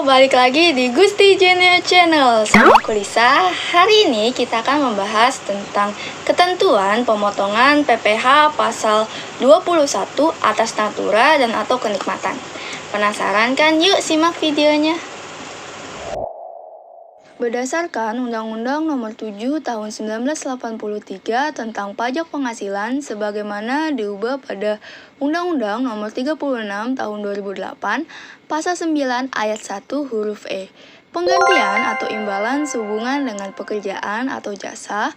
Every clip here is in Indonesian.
balik lagi di Gusti Junior Channel sama aku Lisa. Hari ini kita akan membahas tentang ketentuan pemotongan PPh pasal 21 atas natura dan atau kenikmatan. Penasaran kan? Yuk simak videonya. Berdasarkan Undang-Undang Nomor 7 Tahun 1983 tentang Pajak Penghasilan sebagaimana diubah pada Undang-Undang Nomor 36 Tahun 2008, Pasal 9 Ayat 1 huruf E, penggantian atau imbalan sehubungan dengan pekerjaan atau jasa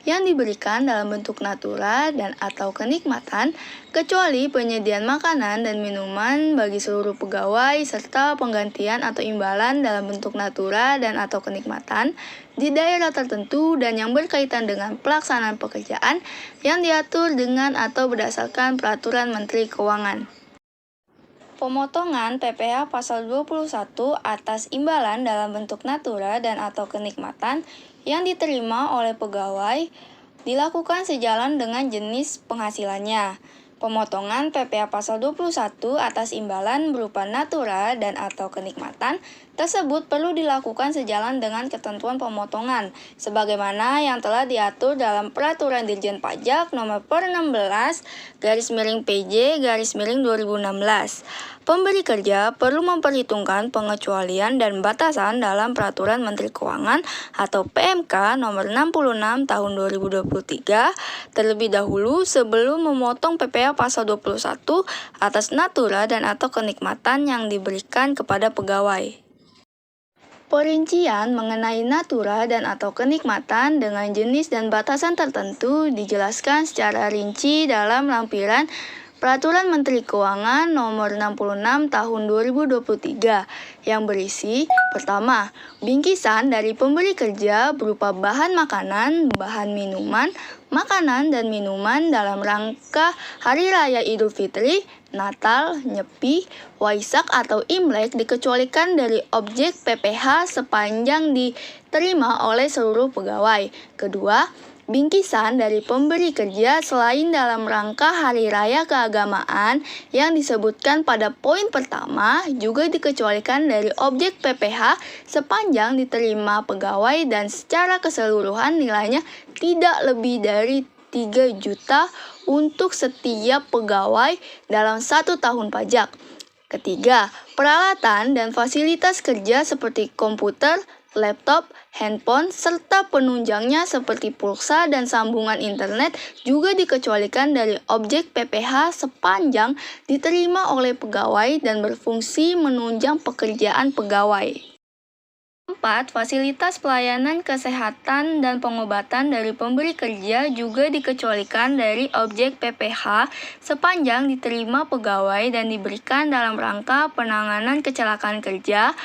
yang diberikan dalam bentuk natura dan atau kenikmatan, kecuali penyediaan makanan dan minuman bagi seluruh pegawai serta penggantian atau imbalan dalam bentuk natura dan atau kenikmatan di daerah tertentu dan yang berkaitan dengan pelaksanaan pekerjaan yang diatur dengan atau berdasarkan peraturan Menteri Keuangan. Pemotongan PPh pasal 21 atas imbalan dalam bentuk natura dan atau kenikmatan yang diterima oleh pegawai dilakukan sejalan dengan jenis penghasilannya. Pemotongan PPh pasal 21 atas imbalan berupa natura dan atau kenikmatan tersebut perlu dilakukan sejalan dengan ketentuan pemotongan sebagaimana yang telah diatur dalam Peraturan Dirjen Pajak Nomor 16/PJ/2016. Pemberi kerja perlu memperhitungkan pengecualian dan batasan dalam Peraturan Menteri Keuangan atau PMK Nomor 66 Tahun 2023 terlebih dahulu sebelum memotong PPh pasal 21 atas natura dan atau kenikmatan yang diberikan kepada pegawai. Perincian mengenai natura dan atau kenikmatan dengan jenis dan batasan tertentu dijelaskan secara rinci dalam lampiran Peraturan Menteri Keuangan Nomor 66 Tahun 2023 yang berisi: pertama, bingkisan dari pemberi kerja berupa bahan makanan, bahan minuman, makanan dan minuman dalam rangka Hari Raya Idul Fitri, Natal, Nyepi, Waisak atau Imlek dikecualikan dari objek PPh sepanjang diterima oleh seluruh pegawai. Kedua, bingkisan dari pemberi kerja selain dalam rangka hari raya keagamaan yang disebutkan pada poin pertama juga dikecualikan dari objek PPh sepanjang diterima pegawai dan secara keseluruhan nilainya tidak lebih dari 3 juta untuk setiap pegawai dalam 1 tahun pajak. Ketiga, peralatan dan fasilitas kerja seperti komputer, laptop, handphone, serta penunjangnya seperti pulsa dan sambungan internet juga dikecualikan dari objek PPh sepanjang diterima oleh pegawai dan berfungsi menunjang pekerjaan pegawai. 4. Fasilitas pelayanan kesehatan dan pengobatan dari pemberi kerja juga dikecualikan dari objek PPh sepanjang diterima pegawai dan diberikan dalam rangka penanganan kecelakaan kerja,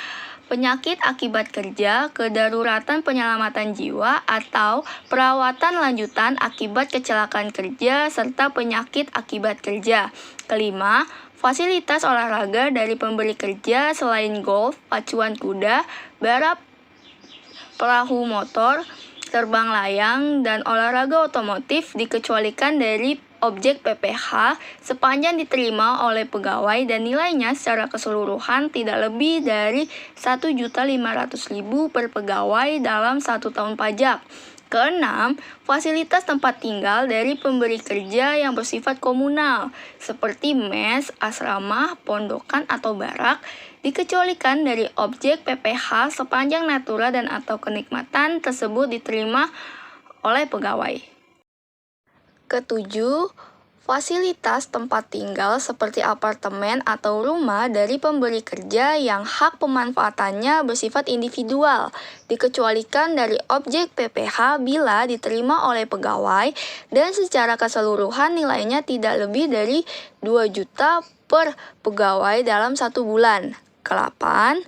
penyakit akibat kerja, kedaruratan penyelamatan jiwa, atau perawatan lanjutan akibat kecelakaan kerja, serta penyakit akibat kerja. Kelima, fasilitas olahraga dari pemberi kerja selain golf, pacuan kuda, balap perahu motor, terbang layang, dan olahraga otomotif dikecualikan dari objek PPh sepanjang diterima oleh pegawai dan nilainya secara keseluruhan tidak lebih dari 1.500.000 per pegawai dalam 1 tahun pajak. Keenam, fasilitas tempat tinggal dari pemberi kerja yang bersifat komunal seperti mes, asrama, pondokan, atau barak dikecualikan dari objek PPh sepanjang natura dan atau kenikmatan tersebut diterima oleh pegawai. Ketujuh, fasilitas tempat tinggal seperti apartemen atau rumah dari pemberi kerja yang hak pemanfaatannya bersifat individual dikecualikan dari objek PPh bila diterima oleh pegawai dan secara keseluruhan nilainya tidak lebih dari 2 juta per pegawai dalam 1 bulan. Ke-8,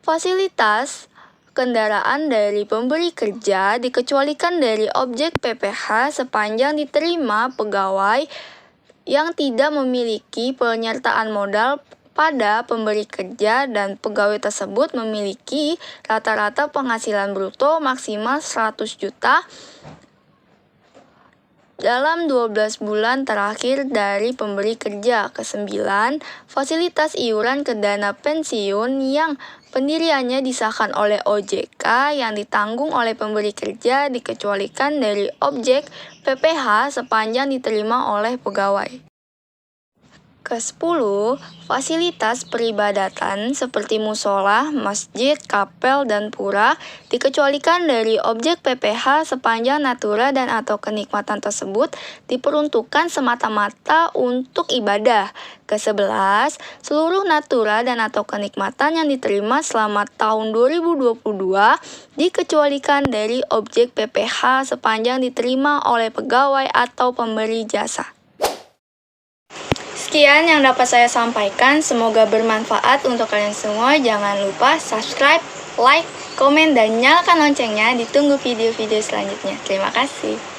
fasilitas kendaraan dari pemberi kerja dikecualikan dari objek PPh sepanjang diterima pegawai yang tidak memiliki penyertaan modal pada pemberi kerja dan pegawai tersebut memiliki rata-rata penghasilan bruto maksimal 100 juta dalam 12 bulan terakhir dari pemberi kerja. Kesembilan, fasilitas iuran ke dana pensiun yang pendiriannya disahkan oleh OJK yang ditanggung oleh pemberi kerja dikecualikan dari objek PPh sepanjang diterima oleh pegawai. Ke-10, fasilitas peribadatan seperti musola, masjid, kapel, dan pura dikecualikan dari objek PPh sepanjang natura dan atau kenikmatan tersebut diperuntukkan semata-mata untuk ibadah. Ke-11, seluruh natura dan atau kenikmatan yang diterima selama tahun 2022 dikecualikan dari objek PPh sepanjang diterima oleh pegawai atau pemberi jasa. Sekian yang dapat saya sampaikan, semoga bermanfaat untuk kalian semua. Jangan lupa subscribe, like, komen, dan nyalakan loncengnya. Ditunggu video-video selanjutnya. Terima kasih.